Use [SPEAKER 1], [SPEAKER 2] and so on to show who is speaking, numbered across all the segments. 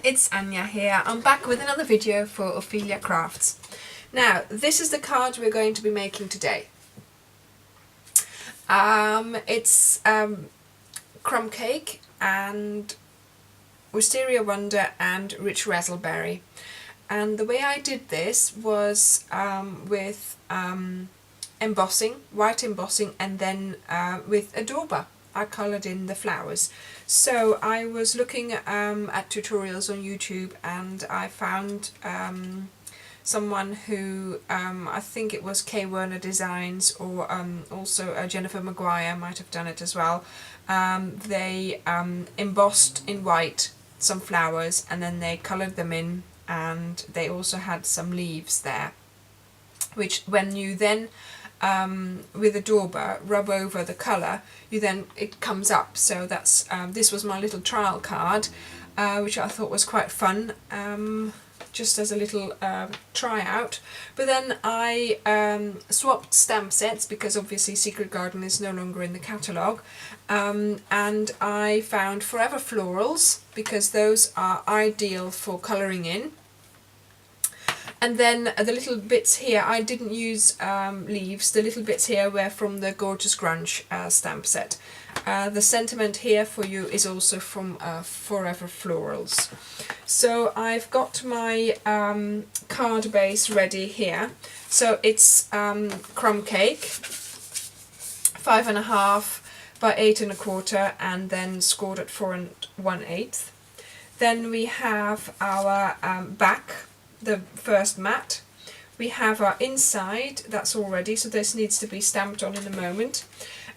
[SPEAKER 1] it's Anya here. I'm back with another video for Ophelia Crafts. Now, this is the card we're going to be making today. It's crumb cake and wisteria wonder and rich raspberry. And the way I did this was with embossing, white embossing, and then with a dauber. I coloured in the flowers. So I was looking at tutorials on YouTube, and I found someone who, I think it was Kay Werner Designs, or also Jennifer Maguire might have done it as well. They embossed in white some flowers, and then they coloured them in, and they also had some leaves there, which when you then with a dauber rub over the colour, it comes up. So that's this was my little trial card, which I thought was quite fun, just as a little tryout. But then I swapped stamp sets, because obviously Secret Garden is no longer in the catalogue, and I found Forever Florals, because those are ideal for colouring in. And then the little bits here, I didn't use leaves. The little bits here were from the Gorgeous Grunge stamp set. The sentiment here for you is also from Forever Florals. So I've got my card base ready here. So it's crumb cake, 5.5 by 8.25, and then scored at 4 1/8. Then we have our back, the first mat. We have our inside, that's all ready, so this needs to be stamped on in a moment.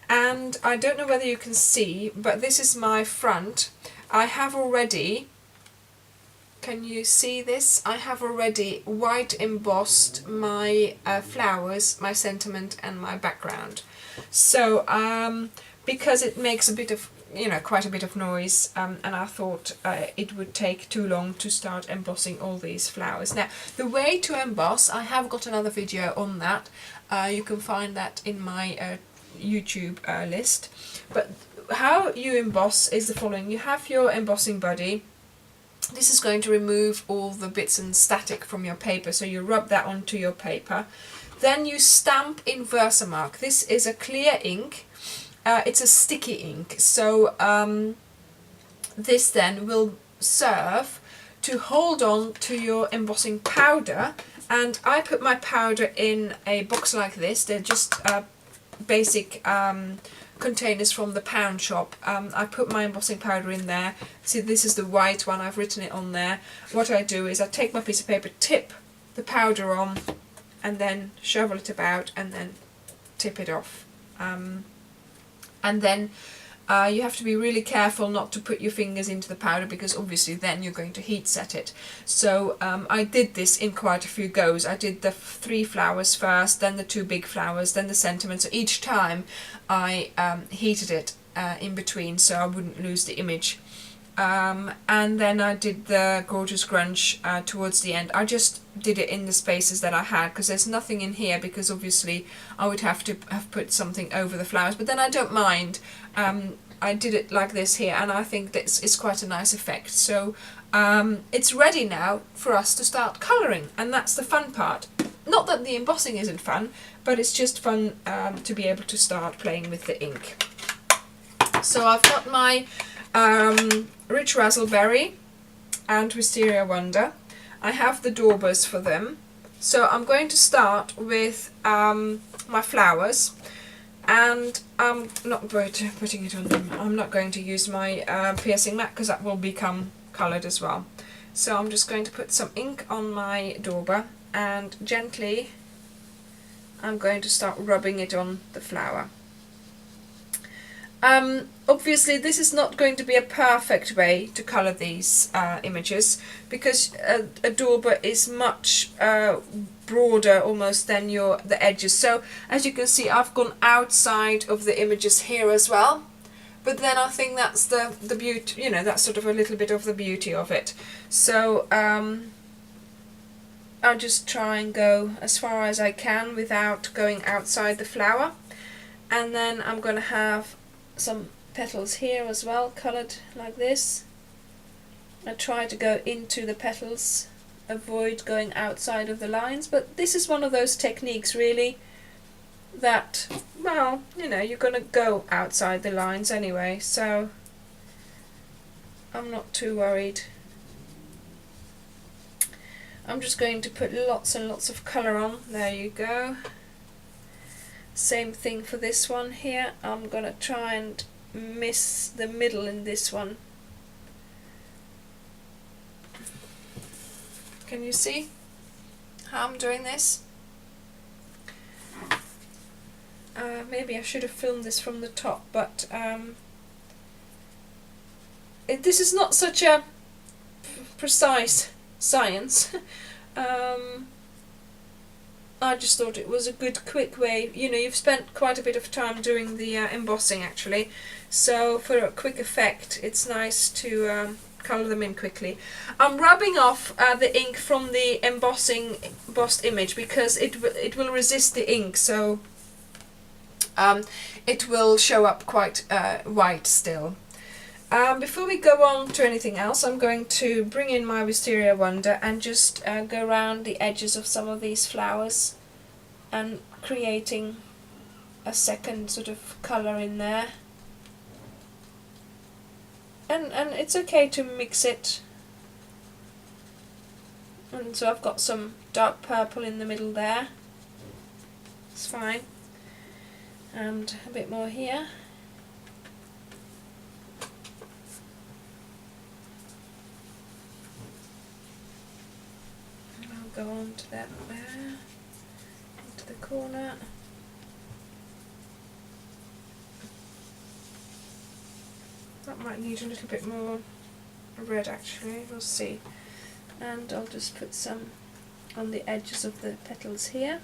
[SPEAKER 1] And I don't know whether you can see, but this is my front. I have already, can you see this? I have already white embossed my flowers, my sentiment, and my background. So because it makes a bit of, quite a bit of noise, and I thought it would take too long to start embossing all these flowers. Now, the way to emboss, I have got another video on that. You can find that in my YouTube list. But how you emboss is the following. You have your embossing buddy. This is going to remove all the bits and static from your paper, so you rub that onto your paper. Then you stamp in Versamark. This is a clear ink. It's a sticky ink, so this then will serve to hold on to your embossing powder. And I put my powder in a box like this. They're just basic containers from the pound shop. I put my embossing powder in there. See, this is the white one, I've written it on there. What I do is I take my piece of paper, tip the powder on, and then shovel it about, and then tip it off. And then you have to be really careful not to put your fingers into the powder, because obviously then you're going to heat set it. So I did this in quite a few goes. I did the 3 flowers first, then the 2 big flowers, then the sentiment. So each time I heated it in between, so I wouldn't lose the image. And then I did the Gorgeous Grunge towards the end. I just did it in the spaces that I had, because there's nothing in here, because obviously I would have to have put something over the flowers, but then I don't mind. I did it like this here, and I think that it's quite a nice effect. So it's ready now for us to start colouring, and that's the fun part. Not that the embossing isn't fun, but it's just fun to be able to start playing with the ink. So I've got my rich raspberry and wisteria wonder. I have the daubers for them. So I'm going to start with my flowers, and I'm not putting it on them. I'm not going to use my piercing mat, because that will become coloured as well. So I'm just going to put some ink on my dauber, and gently I'm going to start rubbing it on the flower. Obviously this is not going to be a perfect way to colour these images, because a dauber is much broader almost than the edges. So as you can see, I've gone outside of the images here as well, but then I think that's the beauty, that's sort of a little bit of the beauty of it. So I'll just try and go as far as I can without going outside the flower, and then I'm going to have some petals here as well, coloured like this. I try to go into the petals, avoid going outside of the lines, but this is one of those techniques really that, well, you know, you're going to go outside the lines anyway, so I'm not too worried. I'm just going to put lots and lots of colour on. There you go. Same thing for this one here. I'm going to try and miss the middle in this one. Can you see how I'm doing this? Maybe I should have filmed this from the top, but this is not such a precise science. I just thought it was a good quick way. You know, you've spent quite a bit of time doing the embossing actually, so for a quick effect it's nice to colour them in quickly. I'm rubbing off the ink from the embossed image because it will resist the ink, so it will show up quite white still. Before we go on to anything else, I'm going to bring in my Wisteria Wonder and just go around the edges of some of these flowers and creating a second sort of colour in there. And it's okay to mix it. And so I've got some dark purple in the middle there. It's fine. And a bit more here. Go on to that there, into the corner. That might need a little bit more red actually, we'll see. And I'll just put some on the edges of the petals here.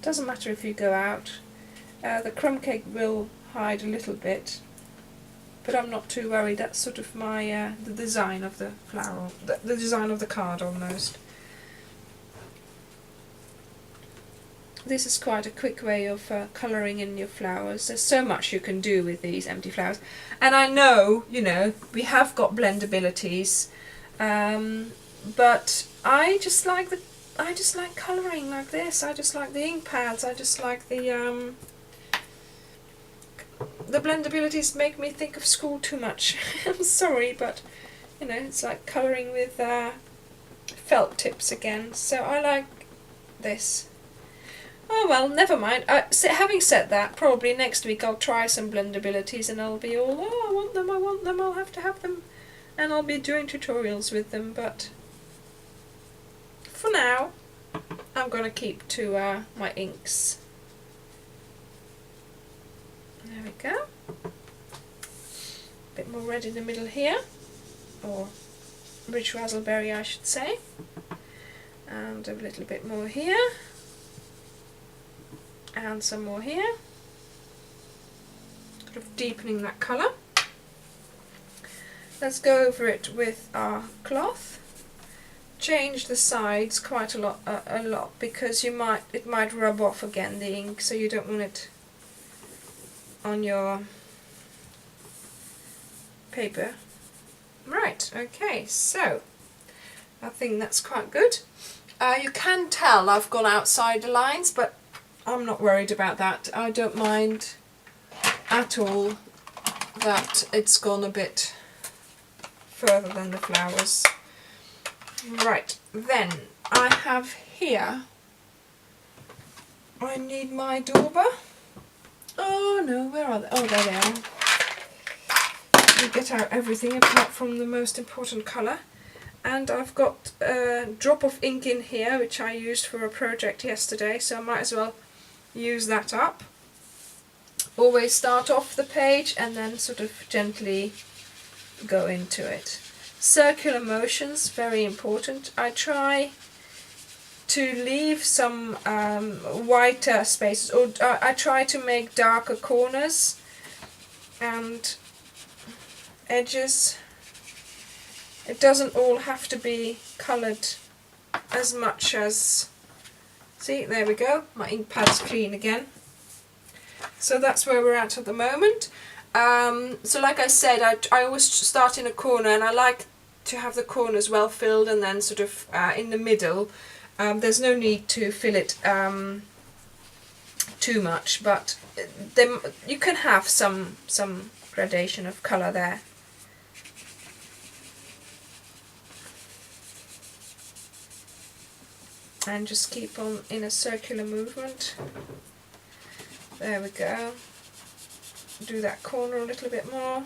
[SPEAKER 1] Doesn't matter if you go out. The crumb cake will hide a little bit, but I'm not too worried. That's sort of my the design of the flower, the design of the card almost. This is quite a quick way of colouring in your flowers. There's so much you can do with these empty flowers, and I know, you know, we have got blendabilities, but I just like colouring like this. I just like the ink pads. I just like the blendabilities make me think of school too much. I'm sorry, but you know, it's like colouring with felt tips again. So I like this. Oh well, never mind. Having said that, probably next week I'll try some blendabilities and I'll be all, oh, I want them, I'll have to have them. And I'll be doing tutorials with them, but for now, I'm going to keep to my inks. There we go. A bit more red in the middle here, or rich raspberry I should say. And a little bit more here. And some more here, sort of deepening that colour. Let's go over it with our cloth. Change the sides quite a lot because it might rub off again, the ink, so you don't want it on your paper. Right, okay, so I think that's quite good. You can tell I've gone outside the lines, but I'm not worried about that. I don't mind at all that it's gone a bit further than the flowers. Right, then I have here, I need my dauber. Oh no, where are they? Oh, there they are. You get out everything apart from the most important colour. And I've got a drop of ink in here, which I used for a project yesterday, so I might as well use that up. Always start off the page and then sort of gently go into it. Circular motions, very important. I try to leave some whiter spaces, or I try to make darker corners and edges. It doesn't all have to be coloured as much as... See, there we go, my ink pad's clean again. So that's where we're at the moment. So like I said, I always start in a corner, and I like to have the corners well filled, and then sort of in the middle there's no need to fill it too much, but then you can have some gradation of colour there. And just keep on in a circular movement. There we go. Do that corner a little bit more.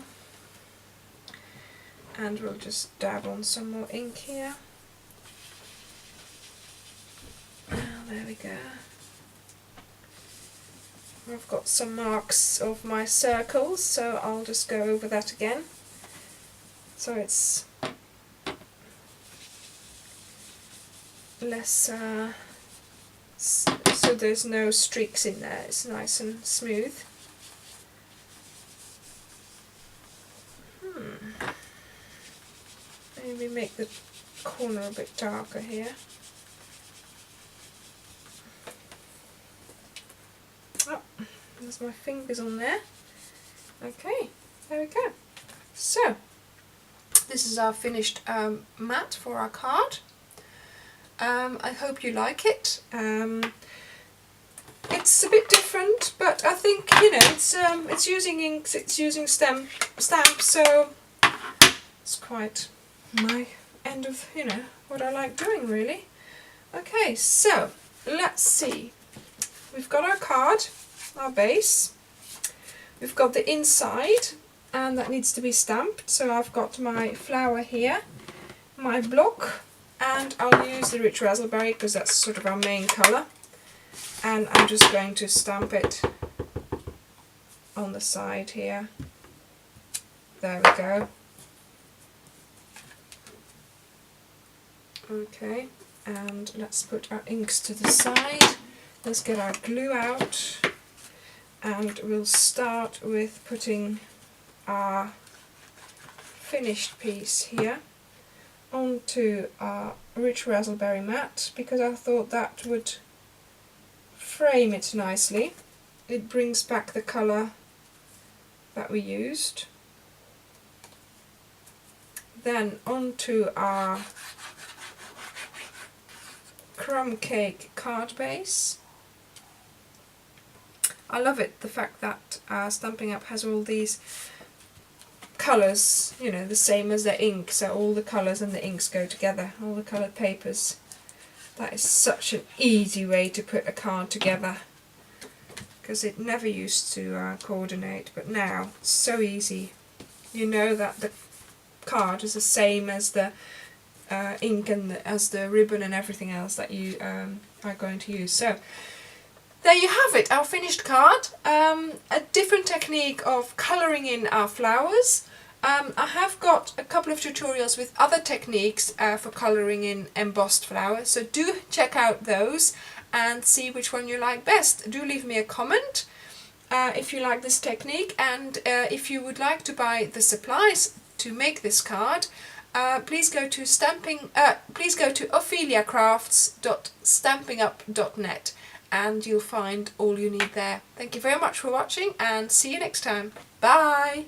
[SPEAKER 1] And we'll just dab on some more ink here. There we go. I've got some marks of my circles, so I'll just go over that again. So it's less, so there's no streaks in there, it's nice and smooth. Maybe make the corner a bit darker here. Oh, there's my fingers on there. Okay, there we go. So, this is our finished mat for our card. I hope you like it. It's a bit different, but I think, you know, it's using inks, it's using stamps, so it's quite my end of, you know, what I like doing, really. Okay, so let's see. We've got our card, our base. We've got the inside, and that needs to be stamped. So I've got my flower here, my block, and I'll use the rich raspberry because that's sort of our main colour. And I'm just going to stamp it on the side here. There we go. Okay, and let's put our inks to the side. Let's get our glue out, and we'll start with putting our finished piece here onto our rich raspberry mat, because I thought that would frame it nicely. It brings back the colour that we used. Then onto our crumb cake card base. I love it, the fact that Stampin' Up has all these colours, you know, the same as the ink, so all the colours and the inks go together, all the coloured papers. That is such an easy way to put a card together, because it never used to coordinate, but now it's so easy. You know that the card is the same as the ink and as the ribbon and everything else that you are going to use. So there you have it, our finished card. A different technique of colouring in our flowers. I have got a couple of tutorials with other techniques for colouring in embossed flowers, so do check out those and see which one you like best. Do leave me a comment if you like this technique, and if you would like to buy the supplies to make this card, please go to opheliacrafts.stampinup.net, and you'll find all you need there. Thank you very much for watching, and see you next time. Bye!